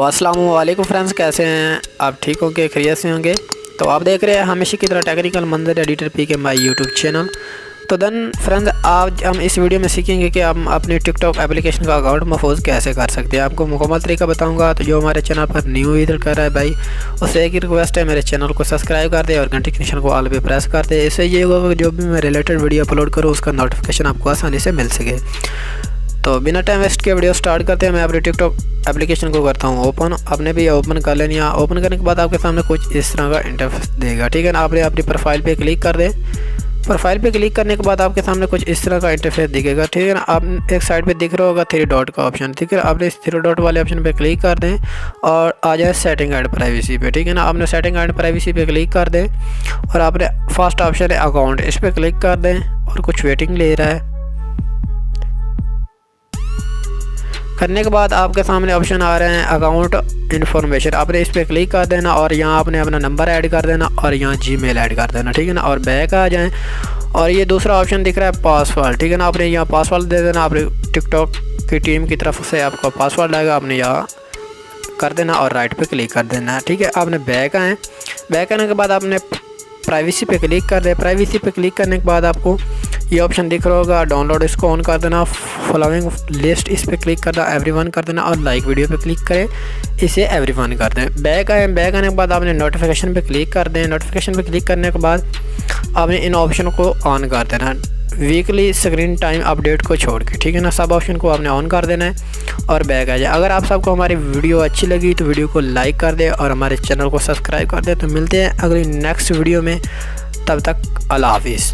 अस्सलाम वालेकुम फ्रेंड्स, कैसे हैं आप? ठीक होंगे, खैरियत से होंगे। तो आप देख रहे हैं हमेशा की तरह टेक्निकल मंजर एडिटर पी के माई यूट्यूब चैनल। तो देन फ्रेंड्स, आज हम इस वीडियो में सीखेंगे कि हम अपने टिकटॉक एप्लीकेशन का अकाउंट महफूज कैसे कर सकते हैं। आपको मुकम्मल तरीका बताऊंगा। तो जो हमारे चैनल पर न्यू विजिट कर रहा है भाई, उससे एक ही रिक्वेस्ट है, मेरे चैनल को सब्सक्राइब कर दे और घंटी के निशान को ऑल पे प्रेस कर दे। इससे ये होगा कि जो भी मैं रिलेटेड वीडियो अपलोड करूँ उसका नोटिफिकेशन आपको आसानी से मिल सके। तो बिना टाइम वेस्ट के वीडियो स्टार्ट करते हैं। मैं अपने टिकटॉक एप्लीकेशन को करता हूँ ओपन। आपने भी ओपन कर लेनी है। ओपन करने के बाद आपके सामने कुछ इस तरह का इंटरफेस देगा, ठीक है ना। आपने अपनी प्रोफाइल पे क्लिक कर दें। प्रोफाइल पे क्लिक करने के बाद आपके सामने कुछ इस तरह का इंटरफेस दिखेगा, ठीक है ना। आप एक साइड पे दिख रहा होगा 3 डॉट का ऑप्शन, ठीक है। आपने इस 3 डॉट वाले ऑप्शन पे क्लिक कर दें और आ जाए सेटिंग एंड प्राइवेसी पे, ठीक है ना। आपने सेटिंग एंड प्राइवेसी पे क्लिक कर दें और आपने फर्स्ट ऑप्शन है अकाउंट, इस पर क्लिक कर दें और कुछ वेटिंग ले रहा है। करने के बाद आपके सामने ऑप्शन आ रहे हैं अकाउंट इन्फॉर्मेशन। आपने इस पर क्लिक कर देना और यहाँ आपने अपना नंबर ऐड कर देना और यहाँ जीमेल ऐड कर देना, ठीक है ना। और बैक आ जाएं और ये दूसरा ऑप्शन दिख रहा है पासवर्ड, ठीक है ना। आपने यहाँ पासवर्ड दे देना। आपने टिकटॉक की टीम की तरफ से आपका पासवर्ड आएगा, आपने यहाँ कर देना और राइट पे क्लिक कर देना, ठीक है। आपने बैक आएँ। बैक आने के बाद आपने प्राइवेसी पे क्लिक कर दे। प्राइवेसी पे क्लिक करने के बाद आपको ये ऑप्शन दिख रहा होगा डाउनलोड, इसको ऑन कर देना। फॉलोइंग लिस्ट, इस पर क्लिक करना, एवरीवन कर देना और लाइक वीडियो पे क्लिक करें, इसे एवरीवन कर दें। बैक आए। बैक आने के बाद आपने नोटिफिकेशन पे क्लिक कर दें। नोटिफिकेशन पे क्लिक करने के बाद आपने इन ऑप्शन को ऑन कर देना, वीकली स्क्रीन टाइम अपडेट को छोड़ के, ठीक है ना। सब ऑप्शन को आपने ऑन कर देना है और बैक आ जाए। अगर आप सबको हमारी वीडियो अच्छी लगी तो वीडियो को लाइक कर दे और हमारे चैनल को सब्सक्राइब कर दे। तो मिलते हैं अगली नेक्स्ट वीडियो में, तब तक अल्लाह हाफिज़।